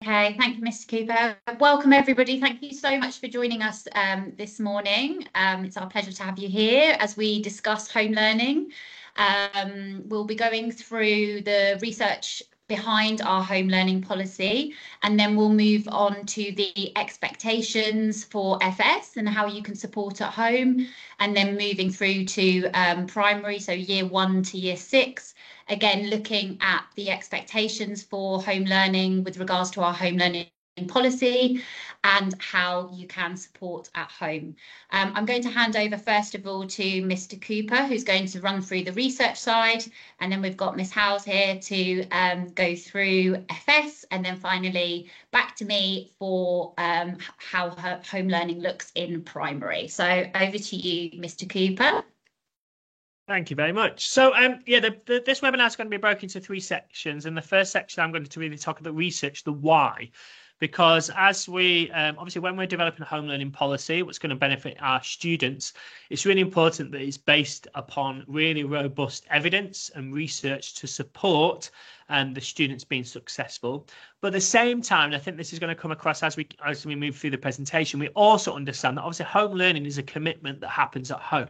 Okay, thank you, Mr. Cooper. Welcome, everybody. Thank you so much for joining us this morning. It's our pleasure to have you here as we discuss home learning. We'll be going through the research behind our home learning policy, and then we'll move on to the expectations for FS and how you can support at home, and then moving through to primary, so year 1 to year 6. Again, looking at the expectations for home learning with regards to our home learning policy and how you can support at home. I'm going to hand over first of all to Mr. Cooper, who's going to run through the research side, and then we've got Ms. Howes here to go through FS, and then finally back to me for how home learning looks in primary. So over to you, Mr. Cooper. Thank you very much. So, this webinar is going to be broken into 3 sections. In the first section, I'm going to really talk about research, the why, because as we obviously when we're developing a home learning policy, what's going to benefit our students, it's really important that it's based upon really robust evidence and research to support the students being successful. But at the same time, and I think this is going to come across as we move through the presentation, we also understand that obviously home learning is a commitment that happens at home.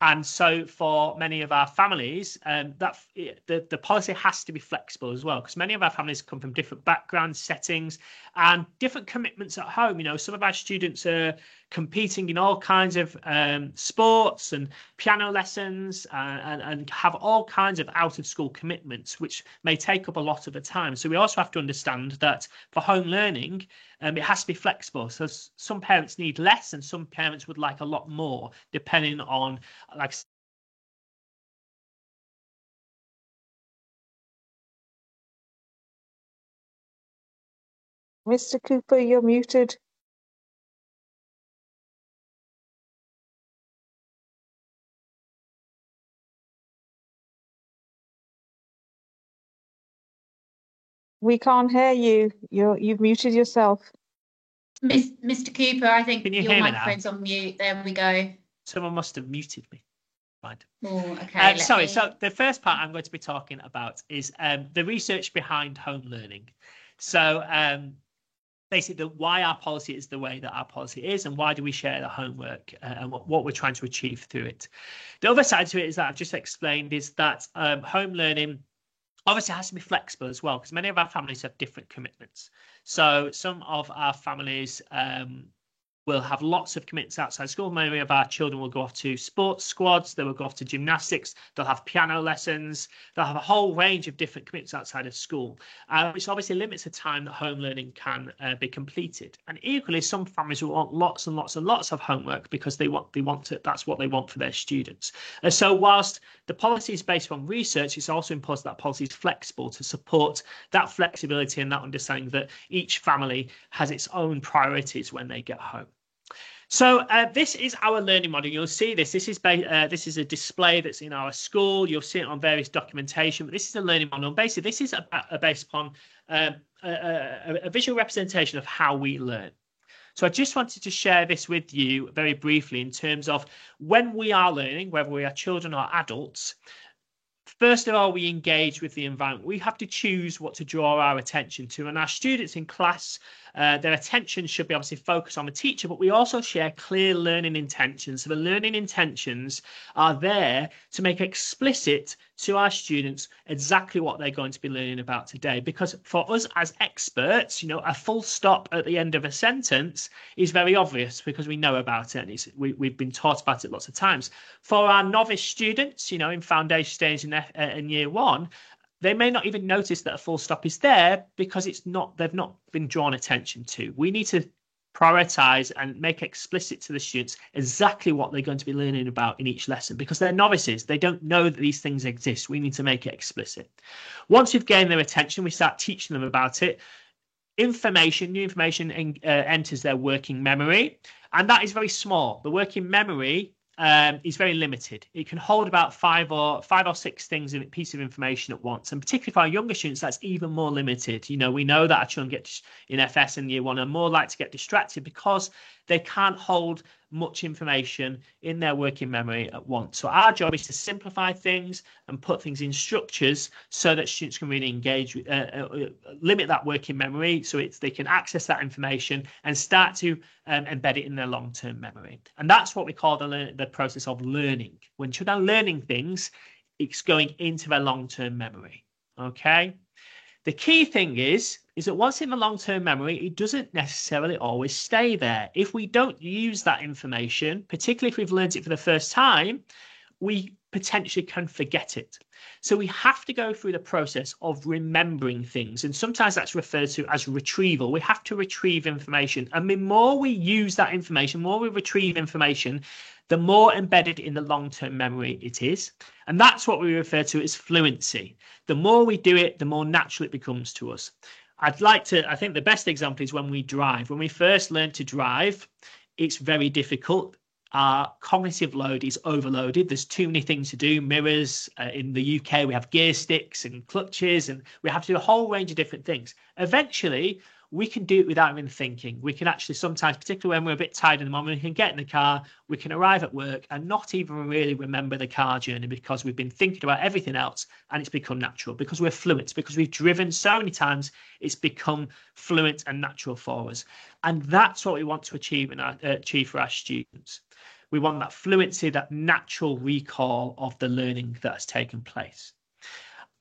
And so for many of our families, the policy has to be flexible as well, because many of our families come from different backgrounds, settings, and different commitments at home. You know, some of our students are competing in all kinds of sports and piano lessons and have all kinds of out-of-school commitments, which may take up a lot of the time. So we also have to understand that for home learning, it has to be flexible. So some parents need less and some parents would like a lot more, depending on, like, Mr. Cooper, you're muted. We can't hear you. You've muted yourself. Mr. Cooper, I think your microphone's now? on mute. There we go. Someone must have muted me. Right. Oh, okay. So the first part I'm going to be talking about is the research behind home learning. So basically why our policy is the way that our policy is, and why do we share the homework and what we're trying to achieve through it. The other side to it is that I've just explained is that home learning obviously has to be flexible as well, because many of our families have different commitments. So some of our families will have lots of commitments outside school. Many of our children will go off to sports squads, they will go off to gymnastics, they'll have piano lessons, they'll have a whole range of different commitments outside of school, which obviously limits the time that home learning can be completed. And equally, some families will want lots and lots and lots of homework because they want to, that's what they want for their students. And so whilst the policy is based on research, it's also important that policy is flexible to support that flexibility and that understanding that each family has its own priorities when they get home. So this is our learning model. You'll see this. This is a display that's in our school. You'll see it on various documentation. But this is a learning model. Basically, this is based upon a visual representation of how we learn. So I just wanted to share this with you very briefly in terms of when we are learning, whether we are children or adults. First of all, we engage with the environment. We have to choose what to draw our attention to. And our students in class, their attention should be obviously focused on the teacher, but we also share clear learning intentions. So the learning intentions are there to make explicit to our students exactly what they're going to be learning about today. Because for us as experts, you know, a full stop at the end of a sentence is very obvious because we know about it and we've been taught about it lots of times. For our novice students, you know, in foundation stage in year 1, they may not even notice that a full stop is there because they've not been drawn attention to. We need to prioritize and make explicit to the students exactly what they're going to be learning about in each lesson, because they're novices. They don't know that these things exist. We need to make it explicit. Once we've gained their attention, we start teaching them about it. New information enters their working memory, and that is very small. The working memory is very limited. It can hold about five or six things in a piece of information at once, and particularly for our younger students, that's even more limited. You know, we know that our children in FS in year 1 are more likely to get distracted because they can't hold much information in their working memory at once. So our job is to simplify things and put things in structures so that students can really engage with, limit that working memory so they can access that information and start to embed it in their long-term memory. And that's what we call the process of learning. When children are learning things, it's going into their long-term memory. Okay. The key thing is that once in the long-term memory, it doesn't necessarily always stay there. If we don't use that information, particularly if we've learned it for the first time, we potentially can forget it. So we have to go through the process of remembering things. And sometimes that's referred to as retrieval. We have to retrieve information. And the more we use that information, more we retrieve information, the more embedded in the long-term memory it is. And that's what we refer to as fluency. The more we do it, the more natural it becomes to us. I think the best example is when we drive. When we first learn to drive, it's very difficult. Our cognitive load is overloaded. There's too many things to do. Mirrors. In the UK, we have gear sticks and clutches, and we have to do a whole range of different things. Eventually, we can do it without even thinking. We can actually sometimes, particularly when we're a bit tired in the moment, we can get in the car, we can arrive at work and not even really remember the car journey because we've been thinking about everything else, and it's become natural because we're fluent, because we've driven so many times, it's become fluent and natural for us. And that's what we want to achieve for our students. We want that fluency, that natural recall of the learning that has taken place.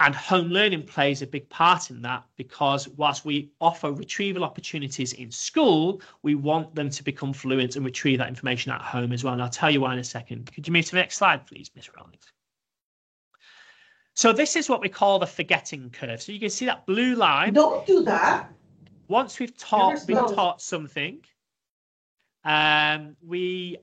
And home learning plays a big part in that, because whilst we offer retrieval opportunities in school, we want them to become fluent and retrieve that information at home as well. And I'll tell you why in a second. Could you move to the next slide, please, Miss Rawlings? So this is what we call the forgetting curve. So you can see that blue line. Don't do that. Once we've been taught something, we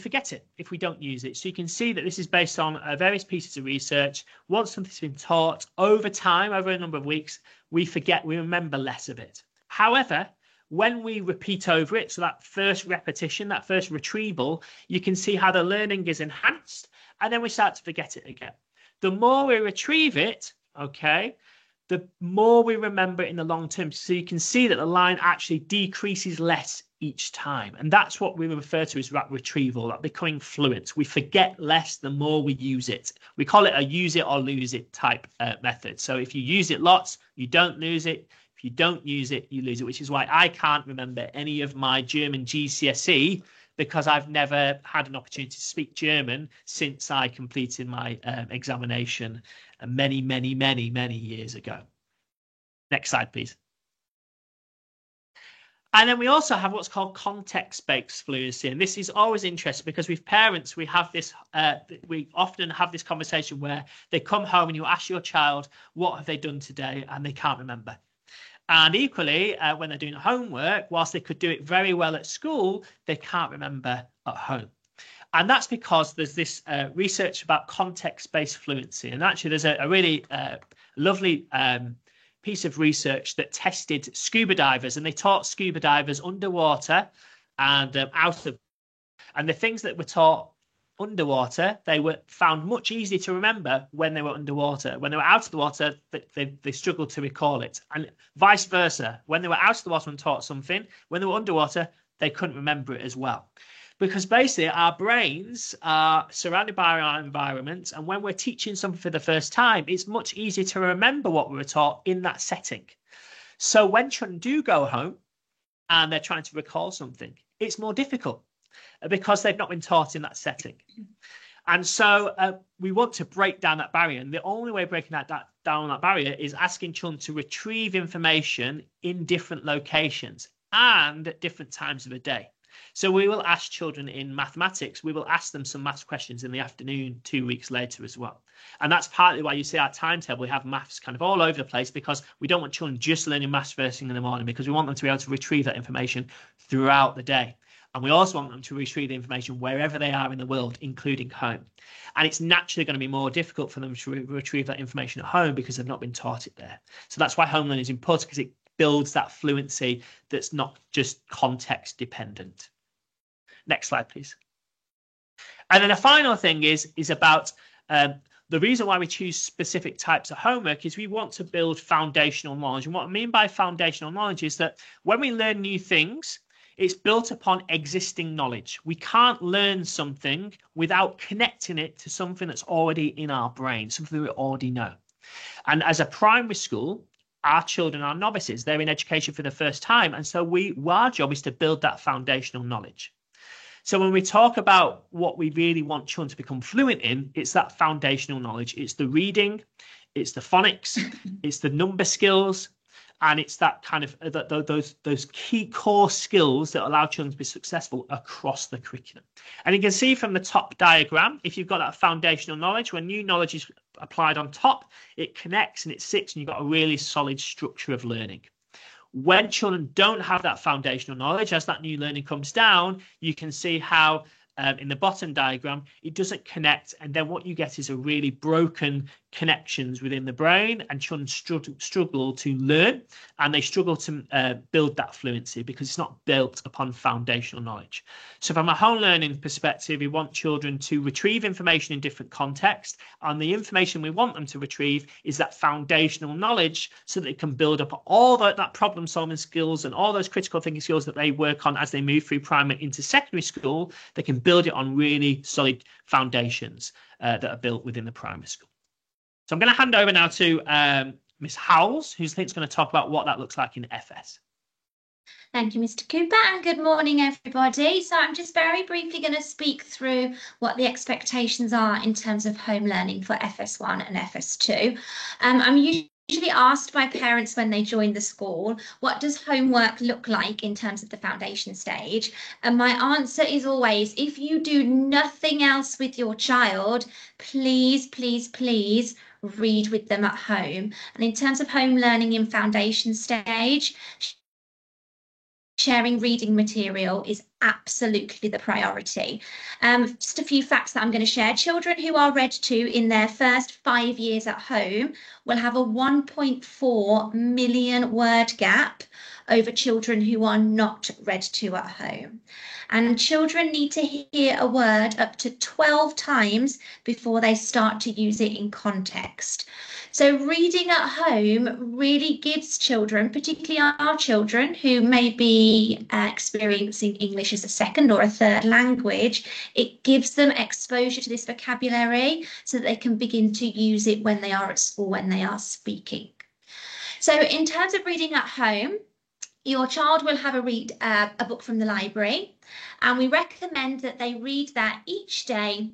forget it if we don't use it. So you can see that this is based on various pieces of research. Once something's been taught over time, over a number of weeks, we remember less of it. However, when we repeat over it, so that first repetition, that first retrieval, you can see how the learning is enhanced, and then we start to forget it again. The more we retrieve it, okay, the more we remember in the long term. So you can see that the line actually decreases less each time. And that's what we refer to as that retrieval, that becoming fluent. We forget less the more we use it. We call it a use it or lose it type method. So if you use it lots, you don't lose it. If you don't use it, you lose it, which is why I can't remember any of my German GCSE, because I've never had an opportunity to speak German since I completed my examination many, many, many, many years ago. Next slide, please. And then we also have what's called context-based fluency. And this is always interesting because with parents, we often have this conversation where they come home and you ask your child, what have they done today? And they can't remember. And equally, when they're doing homework, whilst they could do it very well at school, they can't remember at home. And that's because there's this research about context-based fluency. And actually, there's a really lovely piece of research that tested scuba divers, and they taught scuba divers underwater and out of. And the things that were taught underwater, they were found much easier to remember when they were underwater. When they were out of the water, they struggled to recall it. And vice versa. When they were out of the water and taught something, when they were underwater, they couldn't remember it as well. Because basically our brains are surrounded by our environment, and when we're teaching something for the first time, it's much easier to remember what we were taught in that setting. So when children do go home and they're trying to recall something, it's more difficult because they've not been taught in that setting. And so we want to break down that barrier. And the only way of breaking down that barrier is asking children to retrieve information in different locations and at different times of the day. So we will ask children in mathematics, we will ask them some maths questions in the afternoon 2 weeks later as well. And that's partly why you see our timetable, we have maths kind of all over the place, because we don't want children just learning maths first thing in the morning, because we want them to be able to retrieve that information throughout the day. And we also want them to retrieve the information wherever they are in the world, including home. And it's naturally going to be more difficult for them to retrieve that information at home because they've not been taught it there. So that's why home learning is important, because it builds that fluency that's not just context dependent. Next slide, please. And then the final thing is about the reason why we choose specific types of homework is we want to build foundational knowledge. And what I mean by foundational knowledge is that when we learn new things, It's built upon existing knowledge. We can't learn something without connecting it to something that's already in our brain, something we already know. And as a primary school, our children are novices. They're in education for the first time. And so our job is to build that foundational knowledge. So when we talk about what we really want children to become fluent in, it's that foundational knowledge. It's the reading, it's the phonics, it's the number skills, and it's that kind of those key core skills that allow children to be successful across the curriculum. And you can see from the top diagram, if you've got that foundational knowledge, when new knowledge is applied on top, it connects and it sits, and you've got a really solid structure of learning. When children don't have that foundational knowledge, as that new learning comes down, you can see how in the bottom diagram, it doesn't connect. And then what you get is a really broken connections within the brain, and children struggle to learn, and they struggle to build that fluency because it's not built upon foundational knowledge. So from a home learning perspective, we want children to retrieve information in different contexts, and the information we want them to retrieve is that foundational knowledge so that they can build up all that problem solving skills and all those critical thinking skills that they work on as they move through primary into secondary school. They can build it on really solid foundations that are built within the primary school. So I'm going to hand over now to Miss Howells, who's going to talk about what that looks like in FS. Thank you, Mr. Cooper, and good morning, everybody. So I'm just very briefly going to speak through what the expectations are in terms of home learning for FS1 and FS2. I'm usually asked by parents when they join the school, what does homework look like in terms of the foundation stage? And my answer is always, if you do nothing else with your child, please, please, please read with them at home. And in terms of home learning in foundation stage, sharing reading material is absolutely the priority. Just a few facts that I'm going to share. Children who are read to in their first 5 years at home will have a 1.4 million word gap over children who are not read to at home. And children need to hear a word up to 12 times before they start to use it in context. So reading at home really gives children, particularly our children who may be experiencing English as a second or a third language, it gives them exposure to this vocabulary so that they can begin to use it when they are at school, when they are speaking. So in terms of reading at home, your child will have a book from the library, and we recommend that they read that each day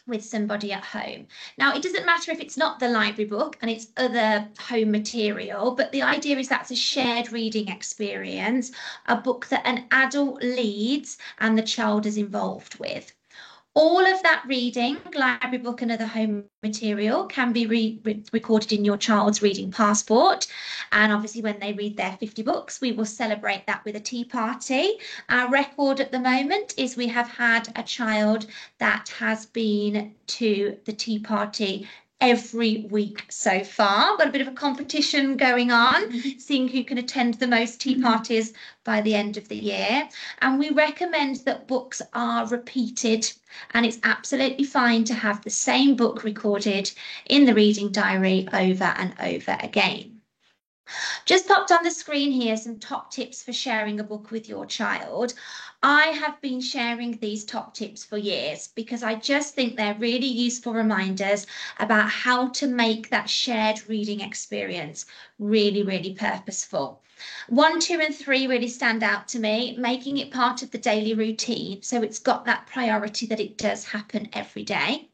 with somebody at home. Now, it doesn't matter if it's not the library book and it's other home material, but the idea is that's a shared reading experience, a book that an adult leads and the child is involved with. All of that reading, library book and other home material, can be recorded in your child's reading passport. And obviously when they read their 50 books, we will celebrate that with a tea party. Our record at the moment is we have had a child that has been to the tea party every week so far. Got a bit of a competition going on, seeing who can attend the most tea parties by the end of the year. And we recommend that books are repeated, and it's absolutely fine to have the same book recorded in the reading diary over and over again. Just popped on the screen here some top tips for sharing a book with your child. I have been sharing these top tips for years because I just think they're really useful reminders about how to make that shared reading experience really, really purposeful. 1, 2, and 3 really stand out to me, making it part of the daily routine so it's got that priority that it does happen every day.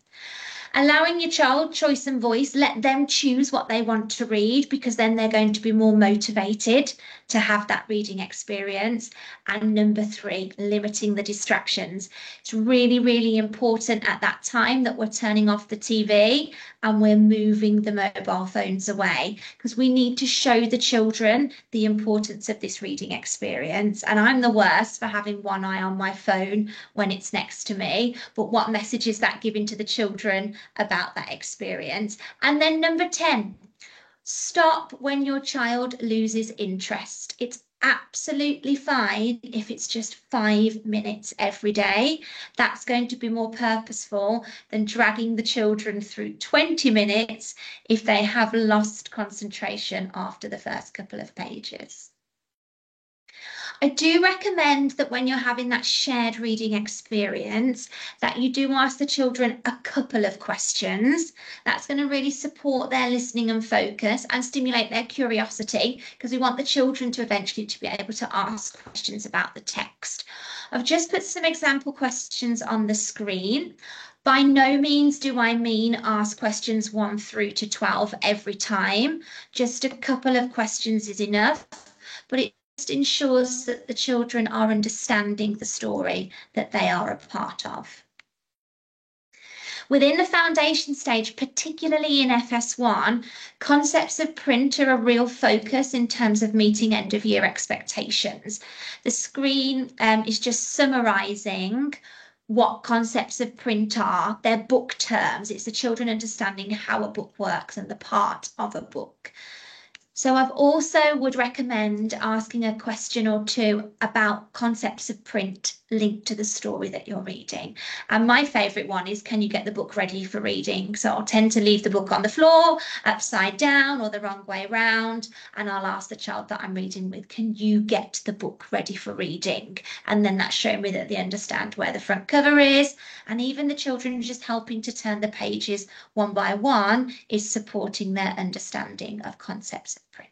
Allowing your child choice and voice, let them choose what they want to read because then they're going to be more motivated to have that reading experience. And number 3, limiting the distractions. It's really, really important at that time that we're turning off the TV and we're moving the mobile phones away because we need to show the children the importance of this reading experience. And I'm the worst for having one eye on my phone when it's next to me. But what message is that giving to the children about that experience? And then number 10, stop when your child loses interest. It's absolutely fine if it's just 5 minutes every day. That's going to be more purposeful than dragging the children through 20 minutes if they have lost concentration after the first couple of pages. I do recommend that when you're having that shared reading experience, that you do ask the children a couple of questions. That's going to really support their listening and focus and stimulate their curiosity, because we want the children to eventually to be able to ask questions about the text. I've just put some example questions on the screen. By no means do I mean ask questions 1 through to 12 every time. Just a couple of questions is enough, but it ensures that the children are understanding the story that they are a part of. Within the foundation stage, particularly in FS1, concepts of print are a real focus in terms of meeting end of year expectations. The screen is just summarising what concepts of print are. They're book terms. It's the children understanding how a book works and the part of a book. So I've also would recommend asking a question or two about concepts of print linked to the story that you're reading. And my favourite one is, can you get the book ready for reading? So I'll tend to leave the book on the floor, upside down or the wrong way round. And I'll ask the child that I'm reading with, can you get the book ready for reading? And then that's showing me that they understand where the front cover is. And even the children just helping to turn the pages one by one is supporting their understanding of concepts of print.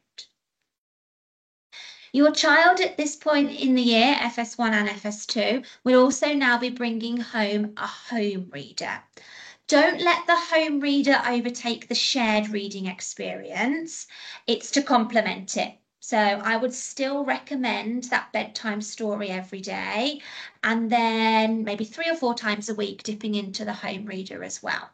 Your child at this point in the year, FS1 and FS2, will also now be bringing home a home reader. Don't let the home reader overtake the shared reading experience. It's to complement it. So I would still recommend that bedtime story every day, and then maybe 3 or 4 times a week dipping into the home reader as well.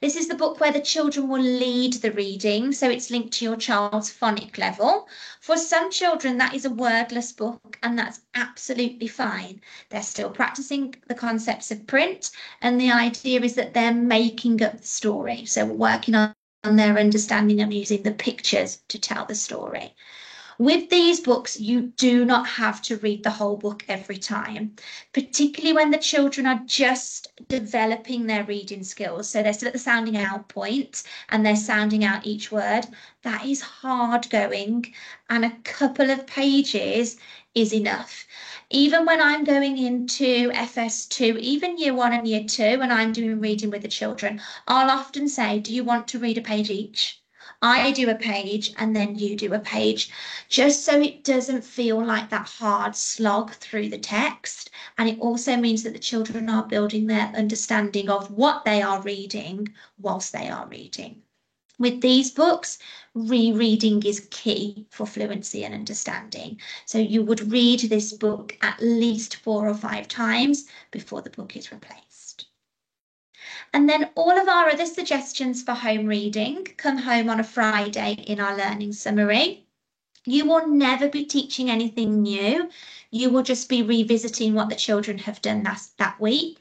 This is the book where the children will lead the reading, so it's linked to your child's phonic level. For some children, that is a wordless book, and that's absolutely fine. They're still practicing the concepts of print, and the idea is that they're making up the story. So we're working on their understanding and using the pictures to tell the story. With these books, you do not have to read the whole book every time, particularly when the children are just developing their reading skills. So they're still at the sounding out point and they're sounding out each word. That is hard going, and a couple of pages is enough. Even when I'm going into FS2, even year 1 and year 2, when I'm doing reading with the children, I'll often say, do you want to read a page each? I do a page and then you do a page, just so it doesn't feel like that hard slog through the text. And it also means that the children are building their understanding of what they are reading whilst they are reading. With these books, rereading is key for fluency and understanding. So you would read this book at least 4 or 5 times before the book is replaced. And then all of our other suggestions for home reading come home on a Friday in our learning summary. You will never be teaching anything new. You will just be revisiting what the children have done that week,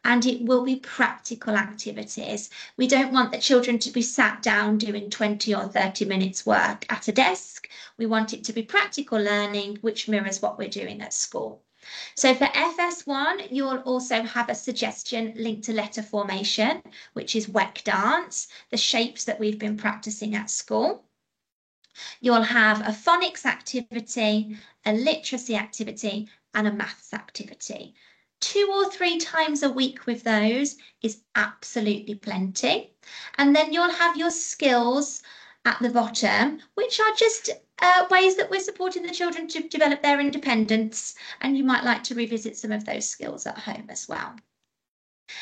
and it will be practical activities. We don't want the children to be sat down doing 20 or 30 minutes work at a desk. We want it to be practical learning, which mirrors what we're doing at school. So for FS1, you'll also have a suggestion linked to letter formation, which is WEC dance, the shapes that we've been practicing at school. You'll have a phonics activity, a literacy activity, and a maths activity. 2 or 3 times a week with those is absolutely plenty. And then you'll have your skills at the bottom, which are just ways that we're supporting the children to develop their independence, and you might like to revisit some of those skills at home as well.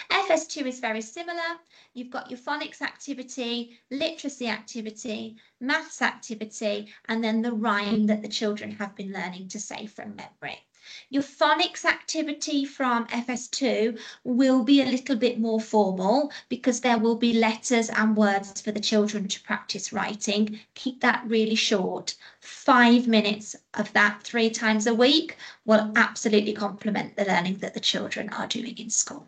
FS2 is very similar. You've got your phonics activity, literacy activity, maths activity, and then the rhyme that the children have been learning to say from memory. Your phonics activity from FS2 will be a little bit more formal because there will be letters and words for the children to practice writing. Keep that really short. 5 minutes of that 3 times a week will absolutely complement the learning that the children are doing in school.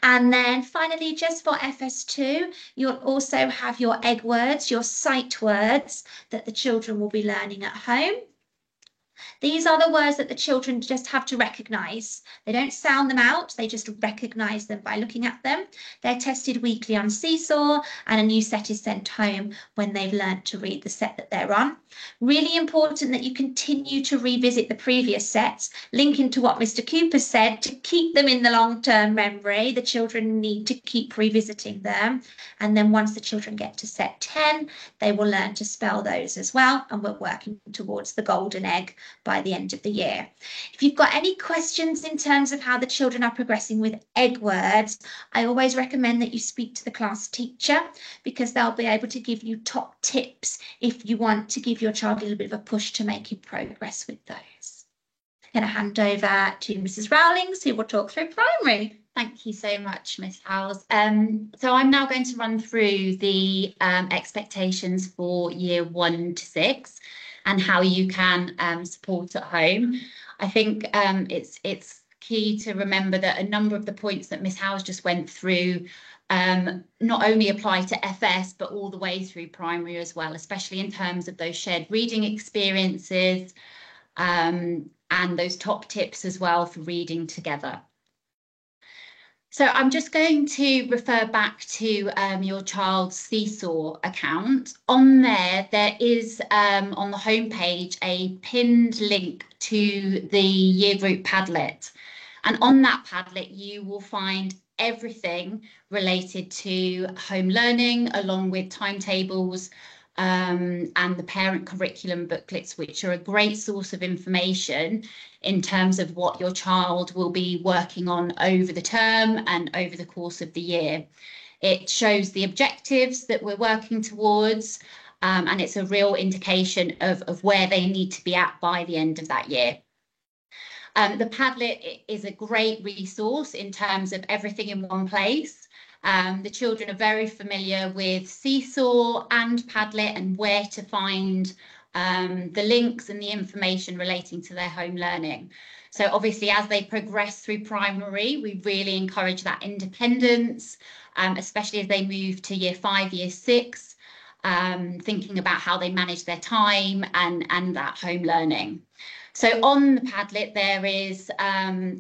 And then finally, just for FS2, you'll also have your egg words, your sight words that the children will be learning at home. These are the words that the children just have to recognise. They don't sound them out, they just recognise them by looking at them. They're tested weekly on Seesaw, and a new set is sent home when they've learnt to read the set that they're on. Really important that you continue to revisit the previous sets, linking to what Mr. Cooper said, to keep them in the long-term memory. The children need to keep revisiting them. And then once the children get to set 10, they will learn to spell those as well. And we're working towards the golden egg by the end of the year. If you've got any questions in terms of how the children are progressing with egg words, I always recommend that you speak to the class teacher, because they'll be able to give you top tips if you want to give your child a little bit of a push to making progress with those. I'm going to hand over to Mrs. Rowlings, who will talk through primary. Thank you so much, Miss Howells. So I'm now going to run through the expectations for year 1 to 6 and how you can support at home. I think it's key to remember that a number of the points that Miss Howells just went through not only apply to FS, but all the way through primary as well, especially in terms of those shared reading experiences and those top tips as well for reading together. So I'm just going to refer back to your child's Seesaw account. On there is on the homepage a pinned link to the year group Padlet. And on that Padlet, you will find everything related to home learning, along with timetables and the parent curriculum booklets, which are a great source of information in terms of what your child will be working on over the term and over the course of the year. It shows the objectives that we're working towards, and it's a real indication of where they need to be at by the end of that year. The Padlet is a great resource in terms of everything in one place. The children are very familiar with Seesaw and Padlet and where to find the links and the information relating to their home learning. So obviously, as they progress through primary, we really encourage that independence, especially as they move to year 5, year 6, thinking about how they manage their time and that home learning. So on the Padlet, there is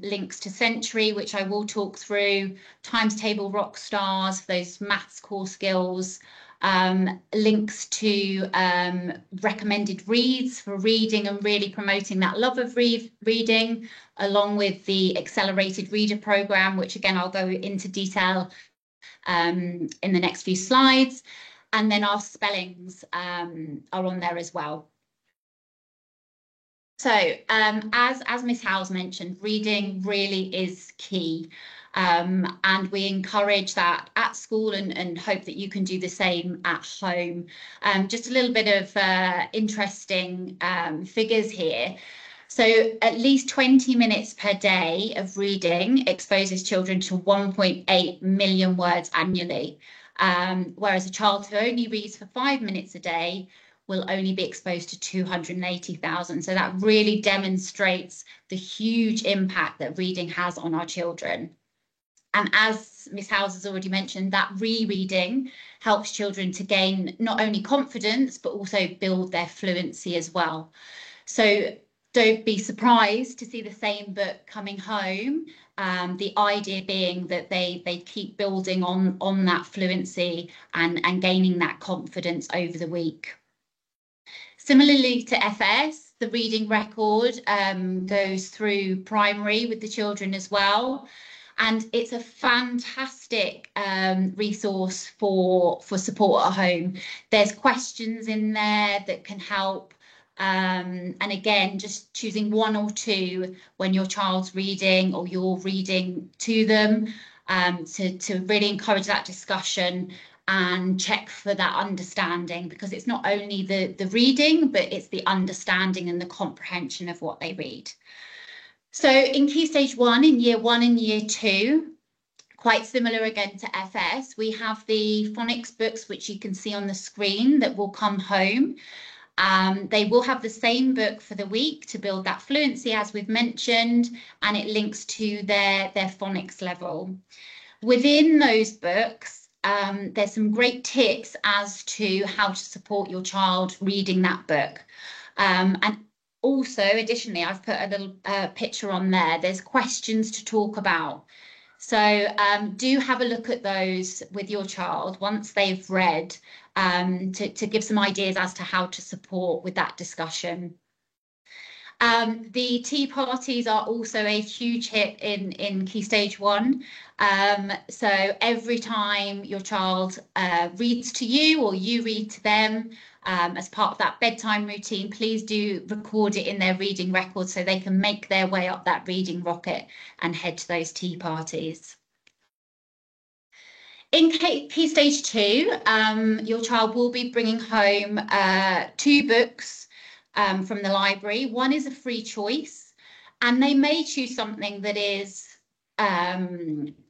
links to Century, which I will talk through, Times Table Rockstars, those maths core skills, links to recommended reads for reading and really promoting that love of reading, along with the Accelerated Reader Programme, which again, I'll go into detail in the next few slides. And then our spellings are on there as well. So as Miss Howells mentioned, reading really is key. And we encourage that at school and hope that you can do the same at home. Just a little bit of interesting figures here. So at least 20 minutes per day of reading exposes children to 1.8 million words annually, whereas a child who only reads for 5 minutes a day will only be exposed to 280,000. So that really demonstrates the huge impact that reading has on our children. And as Miss Howells has already mentioned, that rereading helps children to gain not only confidence, but also build their fluency as well. So don't be surprised to see the same book coming home. The idea being that they keep building on that fluency and gaining that confidence over the week. Similarly to FS, the reading record goes through primary with the children as well. And it's a fantastic resource for support at home. There's questions in there that can help. And again, just choosing 1 or 2 when your child's reading or you're reading to them to really encourage that discussion and check for that understanding, because it's not only the reading, but it's the understanding and the comprehension of what they read. So in Key Stage 1, in year 1 and year 2, quite similar again to FS, we have the phonics books, which you can see on the screen, that will come home. They will have the same book for the week to build that fluency, as we've mentioned, and it links to their phonics level. Within those books, there's some great tips as to how to support your child reading that book. And Also, additionally, I've put a little picture on there. There's questions to talk about. So do have a look at those with your child once they've read to give some ideas as to how to support with that discussion. The tea parties are also a huge hit in Key Stage 1. So every time your child reads to you or you read to them as part of that bedtime routine, please do record it in their reading record so they can make their way up that reading rocket and head to those tea parties. In Key Stage 2, your child will be bringing home 2 books from the library. One is a free choice, and they may choose something that is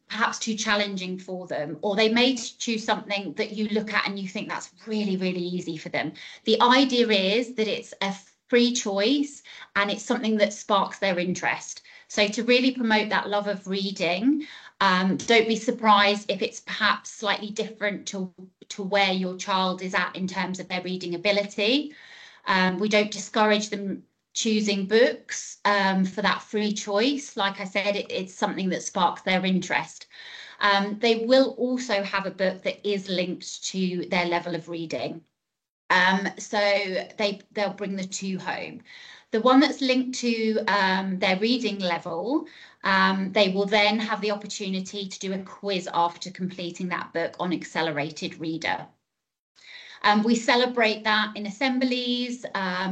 perhaps too challenging for them, or they may choose something that you look at and you think that's really, really easy for them. The idea is that it's a free choice and it's something that sparks their interest. So to really promote that love of reading, don't be surprised if it's perhaps slightly different to where your child is at in terms of their reading ability. We don't discourage them choosing books for that free choice. Like I said, it's something that sparks their interest. They will also have a book that is linked to their level of reading. So they'll bring the 2 home. The one that's linked to their reading level, they will then have the opportunity to do a quiz after completing that book on Accelerated Reader. We celebrate that in assemblies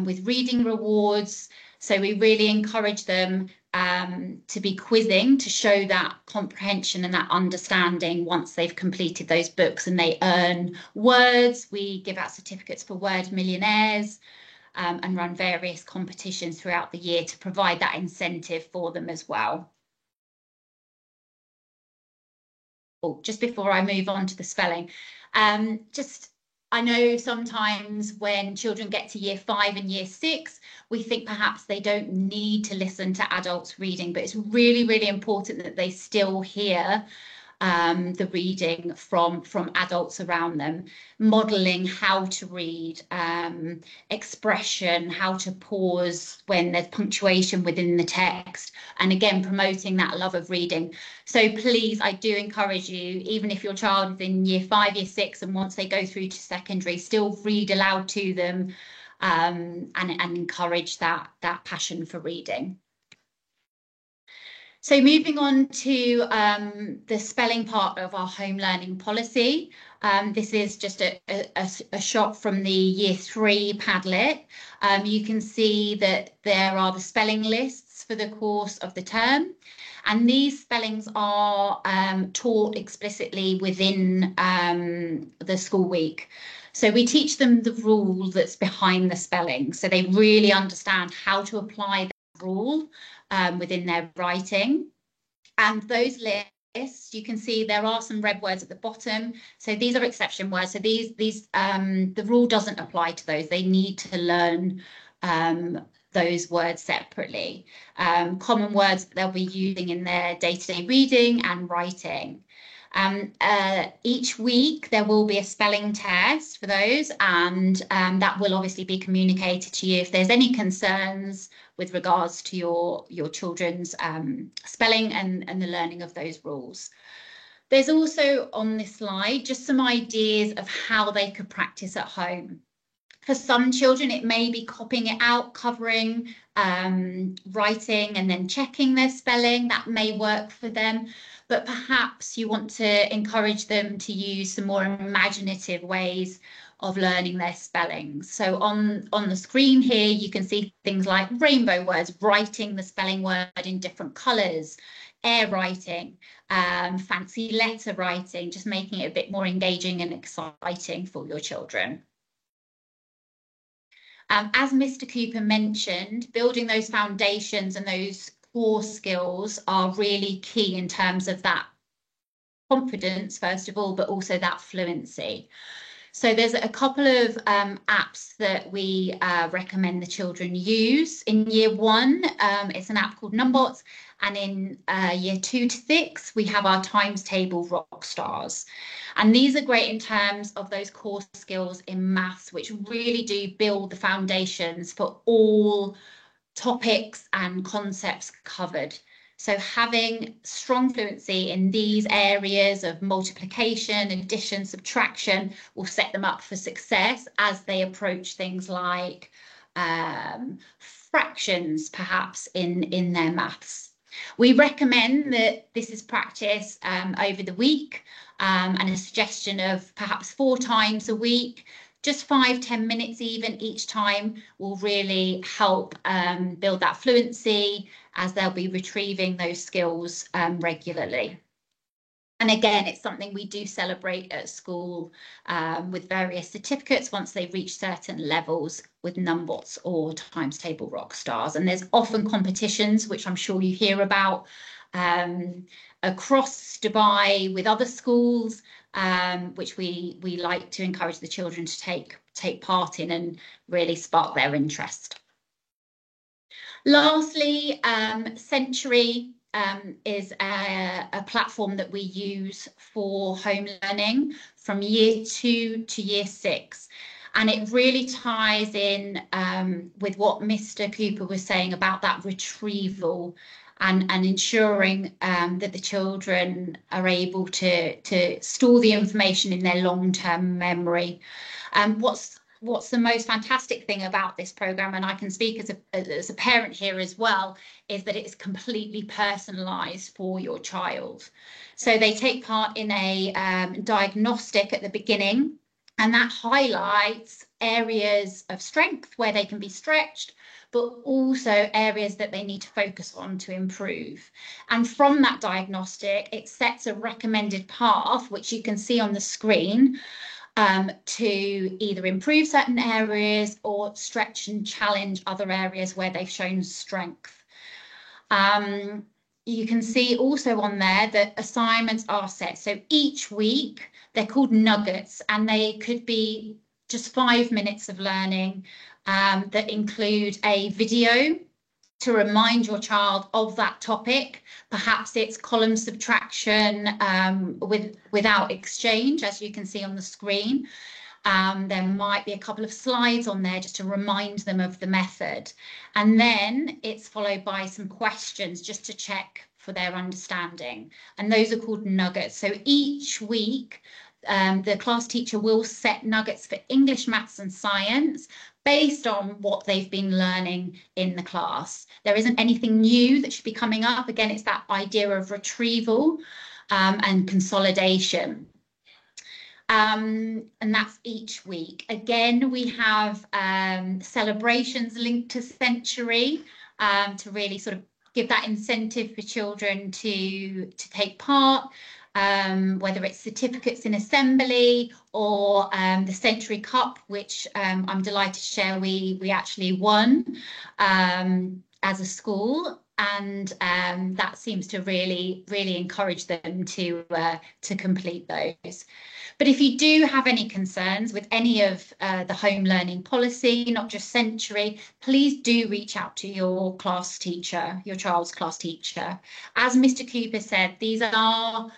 with reading rewards. So we really encourage them to be quizzing to show that comprehension and that understanding once they've completed those books and they earn words. We give out certificates for word millionaires and run various competitions throughout the year to provide that incentive for them as well. Oh, just before I move on to the spelling, I know sometimes when children get to year 5 and year 6, we think perhaps they don't need to listen to adults reading, but it's really, really important that they still hear the reading from adults around them, modelling how to read, expression, how to pause when there's punctuation within the text, and again, promoting that love of reading. So please, I do encourage you, even if your child is in year 5, year 6, and once they go through to secondary, still read aloud to them and encourage that passion for reading. So moving on to the spelling part of our home learning policy. This is just a shot from the year 3 Padlet. You can see that there are the spelling lists for the course of the term. And these spellings are taught explicitly within the school week. So we teach them the rule that's behind the spelling. So they really understand how to apply that rule within their writing. And those lists, you can see there are some red words at the bottom. So these are exception words. So the rule doesn't apply to those. They need to learn those words separately. Common words that they'll be using in their day-to-day reading and writing. Each week there will be a spelling test for those, and that will obviously be communicated to you if there's any concerns with regards to your children's spelling and the learning of those rules. There's also on this slide just some ideas of how they could practice at home. For some children, it may be copying it out, covering, writing, and then checking their spelling. That may work for them. But perhaps you want to encourage them to use some more imaginative ways of learning their spellings. So on the screen here, you can see things like rainbow words, writing the spelling word in different colours, air writing, fancy letter writing, just making it a bit more engaging and exciting for your children. As Mr. Cooper mentioned, building those foundations and those core skills are really key in terms of that confidence, first of all, but also that fluency. So there's a couple of apps that we recommend the children use. In year 1, it's an app called Numbots, and in year 2 to 6, we have our times table Rockstars. And these are great in terms of those core skills in maths, which really do build the foundations for all topics and concepts covered. So having strong fluency in these areas of multiplication, addition, subtraction will set them up for success as they approach things like fractions, perhaps in their maths. We recommend that this is practiced over the week, and a suggestion of perhaps 4 times a week. Just 5-10 minutes even each time will really help build that fluency, as they'll be retrieving those skills regularly. And again, it's something we do celebrate at school with various certificates once they reach certain levels with Numbots or Times Table rock stars. And there's often competitions, which I'm sure you hear about, across Dubai with other schools, which we like to encourage the children to take part in and really spark their interest. Lastly, Century is a platform that we use for home learning from year 2 to year 6. And it really ties in with what Mr. Cooper was saying about that retrieval and ensuring that the children are able to store the information in their long-term memory. What's the most fantastic thing about this program, and I can speak as a parent here as well, is that it's completely personalized for your child. So they take part in a diagnostic at the beginning, and that highlights areas of strength where they can be stretched, but also areas that they need to focus on to improve. And from that diagnostic, it sets a recommended path, which you can see on the screen, to either improve certain areas or stretch and challenge other areas where they've shown strength. You can see also on there that assignments are set. So each week, they're called nuggets, and they could be just 5 minutes of learning that include a video to remind your child of that topic. Perhaps it's column subtraction without exchange, as you can see on the screen. There might be a couple of slides on there just to remind them of the method. And then it's followed by some questions just to check for their understanding. And those are called nuggets. So each week, the class teacher will set nuggets for English, maths and science based on what they've been learning in the class. There isn't anything new that should be coming up. Again, it's that idea of retrieval and consolidation. And that's each week. Again, we have celebrations linked to Century to really sort of give that incentive for children to take part. Whether it's certificates in assembly or the Century Cup, which I'm delighted to share we actually won as a school, and that seems to really encourage them to complete those. But if you do have any concerns with any of the home learning policy, not just Century, please do reach out to your class teacher, your child's class teacher. As Mr. Cooper said, these are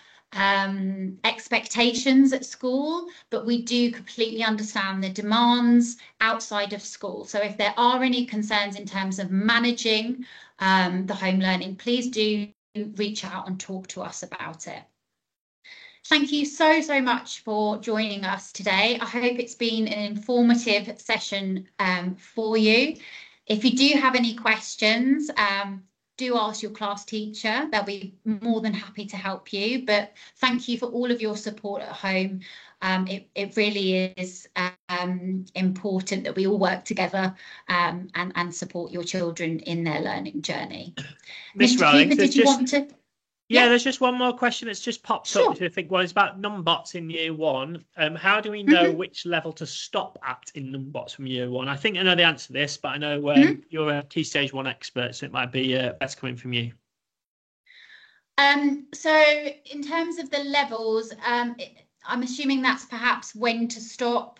expectations at school, but we do completely understand the demands outside of school. So if there are any concerns in terms of managing the home learning, please do reach out and talk to us about it. Thank you so much for joining us today. I hope it's been an informative session for you. If you do have any questions, do ask your class teacher. They'll be more than happy to help you. But thank you for all of your support at home. It really is important that we all work together and support your children in their learning journey. Miss Mr. Cooper, did you want to? Yeah, there's just one more question that's just popped up, which I think was about Numbots in year 1. How do we know which level to stop at in Numbots from year 1? I think I know the answer to this, but I know you're a Key Stage 1 expert, so it might be best coming from you. So in terms of the levels, I'm assuming that's perhaps when to stop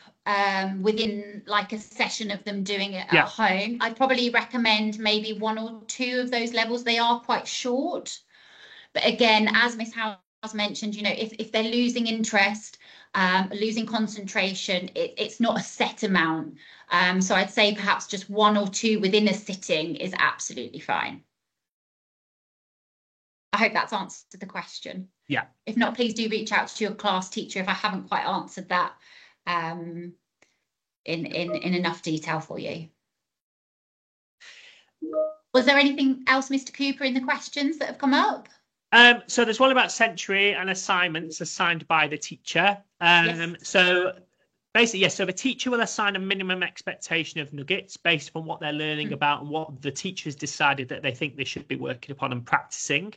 within like a session of them doing it at home. I'd probably recommend maybe 1 or 2 of those levels. They are quite short. But again, as Miss House mentioned, you know, if they're losing interest, losing concentration, it's not a set amount. So I'd say perhaps just 1 or 2 within a sitting is absolutely fine. I hope that's answered the question. Yeah. If not, please do reach out to your class teacher if I haven't quite answered that in enough detail for you. Was there anything else, Mr. Cooper, in the questions that have come up? So there's one about Century and assignments assigned by the teacher. Yes. So basically, yes, so the teacher will assign a minimum expectation of nuggets based on what they're learning about and what the teachers decided that they think they should be working upon and practicing.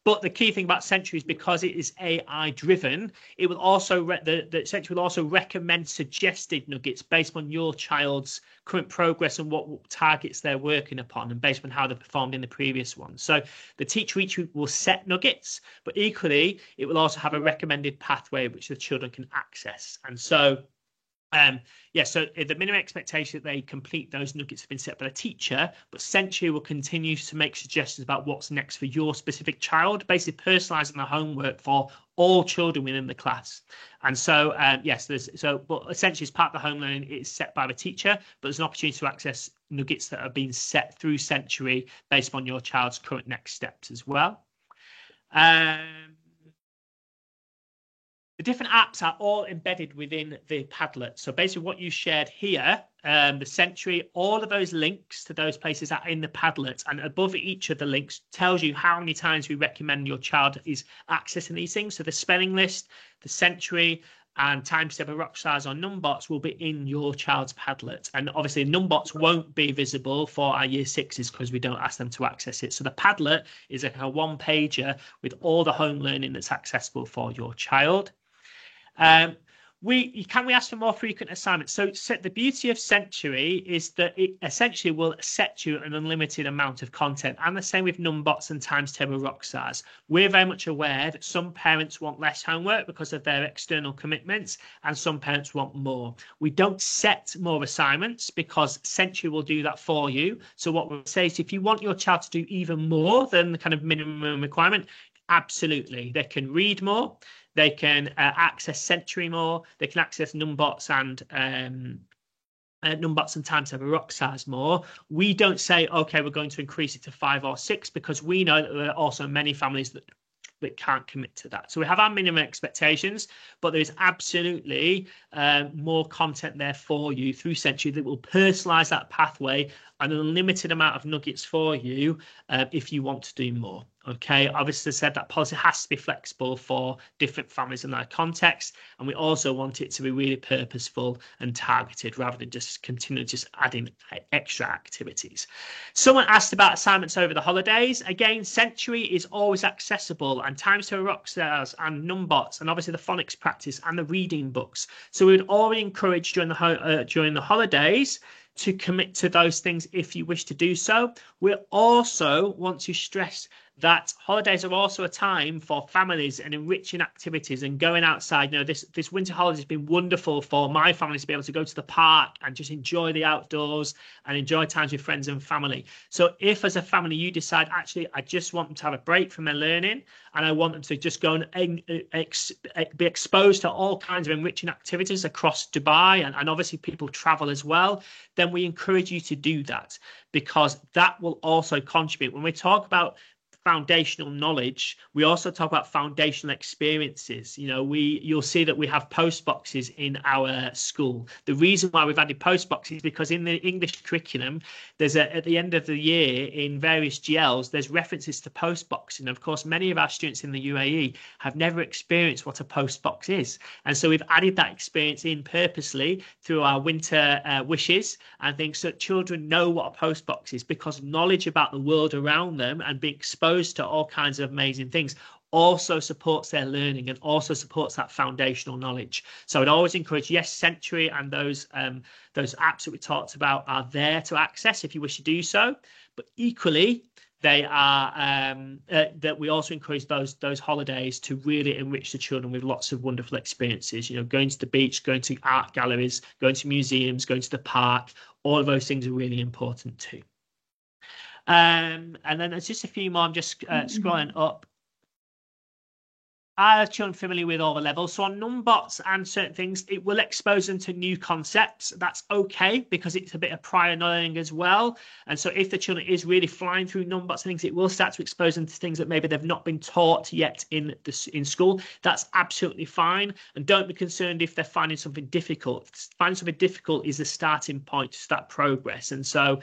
But the key thing about Century is because it is AI driven, it will also the Century will also recommend suggested nuggets based on your child's current progress and what targets they're working upon and based on how they performed in the previous one. So the teacher each week will set nuggets, but equally it will also have a recommended pathway which the children can access. And so so the minimum expectation that they complete those nuggets have been set by the teacher, but Century will continue to make suggestions about what's next for your specific child, basically personalising the homework for all children within the class. And so, but essentially as part of the home learning, it's set by the teacher, but there's an opportunity to access nuggets that are being set through Century based on your child's current next steps as well. The different apps are all embedded within the Padlet. So basically what you shared here, the Century, all of those links to those places are in the Padlet. And above each of the links tells you how many times we recommend your child is accessing these things. So the spelling list, the Century, and Times Table Rockstars or Numbots will be in your child's Padlet. And obviously Numbots won't be visible for our Year 6s because we don't ask them to access it. So the Padlet is a one-pager with all the home learning that's accessible for your child. Can we ask for more frequent assignments? So the beauty of Century is that it essentially will set you an unlimited amount of content, and the same with Numbots and Times Table Rockstars. We're very much aware that some parents want less homework because of their external commitments, and some parents want more. We don't set more assignments because Century will do that for you. So what we'll say is if you want your child to do even more than the kind of minimum requirement, absolutely, they can read more. They can access Century more. They can access Numbots and Times Table Rockstars more. We don't say, okay, we're going to increase it to 5 or 6 because we know that there are also many families that can't commit to that. So we have our minimum expectations, but there is absolutely more content there for you through Century that will personalize that pathway and an unlimited amount of nuggets for you if you want to do more. Okay, obviously said that policy has to be flexible for different families in their context, and we also want it to be really purposeful and targeted rather than just continue just adding extra activities. Someone asked about assignments over the holidays. Again, Century is always accessible, and Times Table Rockstars and Numbots, and obviously the phonics practice and the reading books. So we would always encourage during the holidays to commit to those things if you wish to do so. We also want to stress that holidays are also a time for families and enriching activities and going outside. You know, this winter holiday has been wonderful for my family to be able to go to the park and just enjoy the outdoors and enjoy times with friends and family. So if as a family you decide, actually, I just want them to have a break from their learning and I want them to just go and be exposed to all kinds of enriching activities across Dubai, and obviously people travel as well, then we encourage you to do that because that will also contribute. When we talk about foundational knowledge, we also talk about foundational experiences. You know, you'll see that we have post boxes in our school. The reason why we've added post boxes is because in the English curriculum, there's at the end of the year in various GLs, there's references to post boxing. Of course, many of our students in the UAE have never experienced what a post box is, and so we've added that experience in purposely through our winter wishes and things so that children know what a post box is, because knowledge about the world around them and being exposed to all kinds of amazing things also supports their learning and also supports that foundational knowledge. So I'd always encourage, yes, Century and those apps that we talked about are there to access if you wish to do so, but equally they are that we also encourage those holidays to really enrich the children with lots of wonderful experiences. You know, going to the beach, going to art galleries, going to museums, going to the park, all of those things are really important too. And then there's just a few more. I'm just scrolling up. Are children familiar with all the levels? So on Numbots and certain things, it will expose them to new concepts. That's okay because it's a bit of prior learning as well. And so if the children is really flying through Numbots and things, it will start to expose them to things that maybe they've not been taught yet in school. That's absolutely fine. And don't be concerned if they're finding something difficult. Finding something difficult is the starting point to start progress. And so,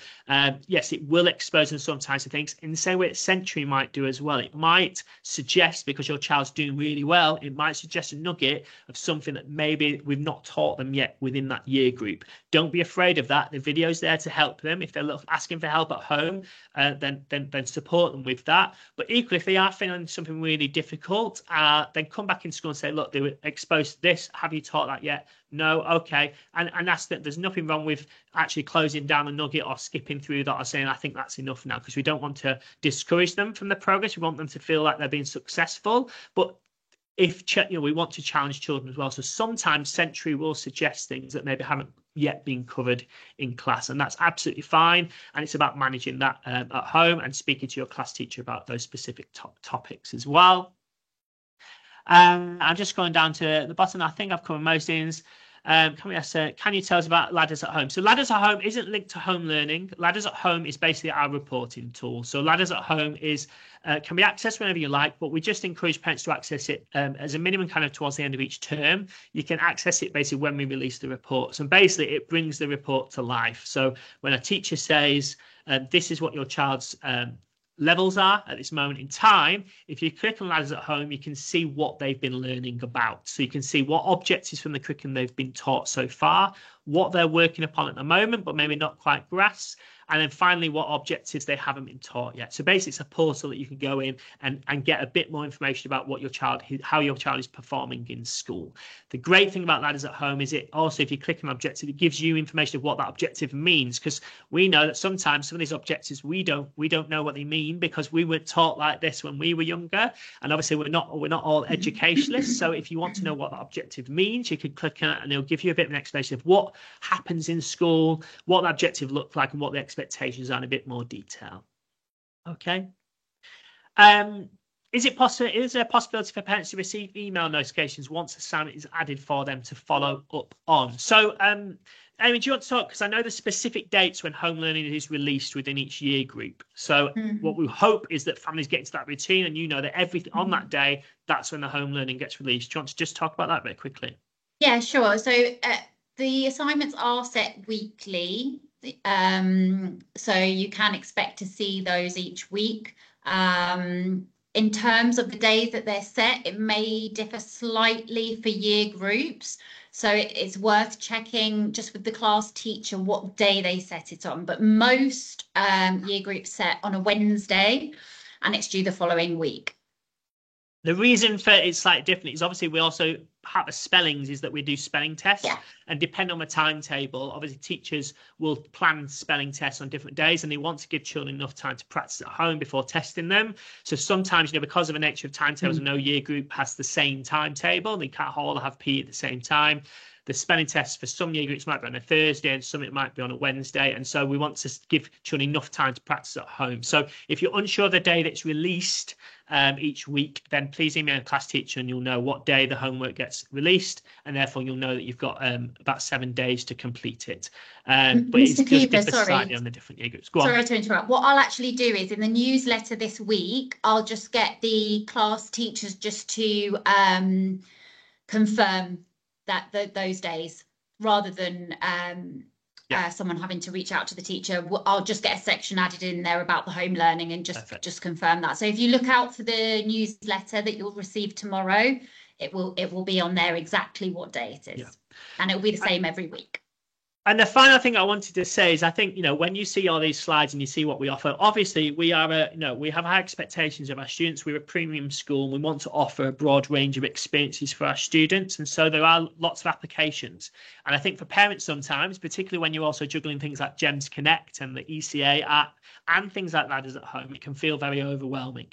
yes, it will expose them sometimes to things in the same way that Sensory might do as well. It might suggest, because your child's doing really well, it might suggest a nugget of something that maybe we've not taught them yet within that year group. Don't be afraid of that. The video's there to help them. If they're asking for help at home, then support them with that. But equally, if they are feeling something really difficult, then come back in school and say, look, they were exposed to this. Have you taught that yet? No, okay. And that's that. There's nothing wrong with actually closing down a nugget or skipping through that or saying, I think that's enough now, because we don't want to discourage them from the progress. We want them to feel like they're being successful. But if we want to challenge children as well. So sometimes Sensory will suggest things that maybe haven't yet been covered in class, and that's absolutely fine. And it's about managing that at home and speaking to your class teacher about those specific topics as well. I'm just going down to the bottom. I think I've covered most things. Can you tell us about Ladders at Home? So Ladders at Home isn't linked to home learning. Ladders at Home is basically our reporting tool. So Ladders at Home is can be accessed whenever you like, but we just encourage parents to access it as a minimum kind of towards the end of each term. You can access it basically when we release the reports, and basically it brings the report to life. So when a teacher says, this is what your child's levels are at this moment in time, if you click on Ladders at Home, you can see what they've been learning about. So you can see what objectives from the curriculum they've been taught so far, what they're working upon at the moment, but maybe not quite grasp, and then finally what objectives they haven't been taught yet. So basically it's a portal that you can go in and get a bit more information about what how your child is performing in school. The great thing about Ladders at Home is it also, if you click on objective, it gives you information of what that objective means, because we know that sometimes some of these objectives we don't know what they mean, because we were taught like this when we were younger, and obviously we're not all educationalists. So if you want to know what that objective means, you can click on it and it'll give you a bit of an explanation of what happens in school, what the objective looks like, and what the expectations are in a bit more detail. Okay. Is there a possibility for parents to receive email notifications once assignment is added for them to follow up on? So, Amy, do you want to talk? Because I know the specific dates when home learning is released within each year group. So what we hope is that families get into that routine, and you know that everything on that day, that's when the home learning gets released. Do you want to just talk about that a bit quickly? Yeah, sure. So the assignments are set weekly. So you can expect to see those each week. In terms of the days that they're set, it may differ slightly for year groups. So it's worth checking just with the class teacher what day they set it on. But most year groups set on a Wednesday, and it's due the following week. The reason for it's slightly different is obviously we also have a spellings is that we do spelling tests, and depending on the timetable, obviously teachers will plan spelling tests on different days, and they want to give children enough time to practice at home before testing them. So sometimes, because of the nature of timetables, no year group has the same timetable. They can't all have PE at the same time. The spelling tests for some year groups might be on a Thursday and some it might be on a Wednesday. And so we want to give children enough time to practice at home. So if you're unsure of the day that's released each week, then please email a class teacher and you'll know what day the homework gets released. And therefore you'll know that you've got about 7 days to complete it. But Mr. it's Cooper, just slightly on the different year groups. Go on. Sorry to interrupt. What I'll actually do is in the newsletter this week, I'll just get the class teachers just to confirm that those days, rather than someone having to reach out to the teacher. I'll just get a section added in there about the home learning and just confirm that. So if you look out for the newsletter that you'll receive tomorrow, it will be on there exactly what day it is, and it will be the same every week. And the final thing I wanted to say is, I think, when you see all these slides and you see what we offer, obviously we are we have high expectations of our students. We're a premium school and we want to offer a broad range of experiences for our students. And so there are lots of applications. And I think for parents sometimes, particularly when you're also juggling things like GEMS Connect and the ECA app and things like Ladders at Home, it can feel very overwhelming.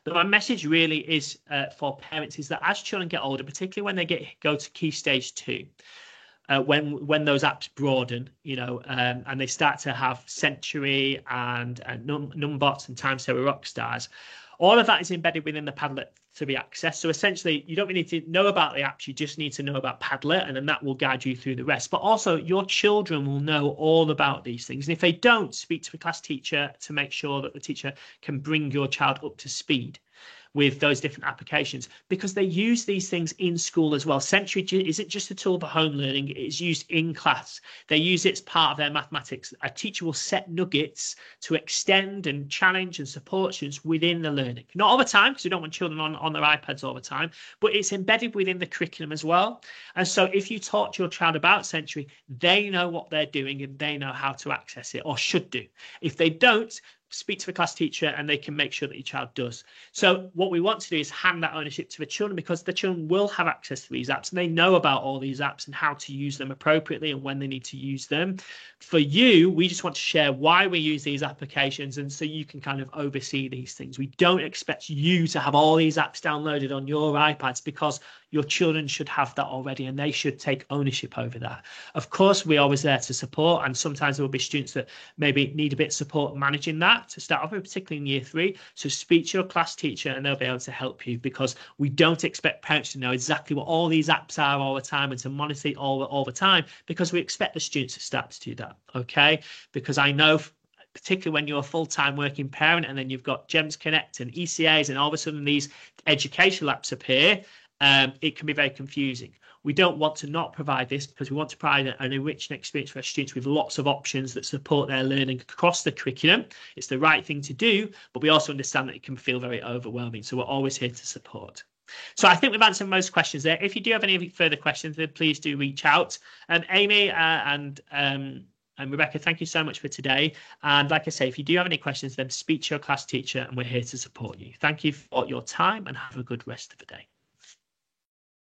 But my message really is for parents is that as children get older, particularly when they go to Key Stage 2, when those apps broaden, and they start to have Century and Numbots and Times Square Rockstars, all of that is embedded within the Padlet to be accessed. So essentially, you don't really need to know about the apps, you just need to know about Padlet, and then that will guide you through the rest. But also, your children will know all about these things. And if they don't, speak to a class teacher to make sure that the teacher can bring your child up to speed with those different applications, because they use these things in school as well. Century isn't just a tool for home learning, it is used in class. They use it as part of their mathematics. A teacher will set nuggets to extend and challenge and support students within the learning. Not all the time, because we don't want children on their iPads all the time, but it's embedded within the curriculum as well. And so if you talk to your child about Century, they know what they're doing and they know how to access it, or should do. If they don't, speak to the class teacher and they can make sure that your child does. So what we want to do is hand that ownership to the children, because the children will have access to these apps and they know about all these apps and how to use them appropriately and when they need to use them. For you, we just want to share why we use these applications, and so you can kind of oversee these things. We don't expect you to have all these apps downloaded on your iPads, because your children should have that already and they should take ownership over that. Of course, we're always there to support, and sometimes there will be students that maybe need a bit of support managing that to start off with, particularly in year 3. So speak to your class teacher and they'll be able to help you, because we don't expect parents to know exactly what all these apps are all the time and to monitor it all the time, because we expect the students to start to do that, okay? Because I know, particularly when you're a full-time working parent and then you've got GEMS Connect and ECAs and all of a sudden these educational apps appear, it can be very confusing. We don't want to not provide this, because we want to provide an enriching experience for our students with lots of options that support their learning across the curriculum. It's the right thing to do, but we also understand that it can feel very overwhelming. So we're always here to support. So I think we've answered most questions there. If you do have any further questions, then please do reach out. Amy and Rebecca, thank you so much for today. And like I say, if you do have any questions, then speak to your class teacher and we're here to support you. Thank you for your time and have a good rest of the day.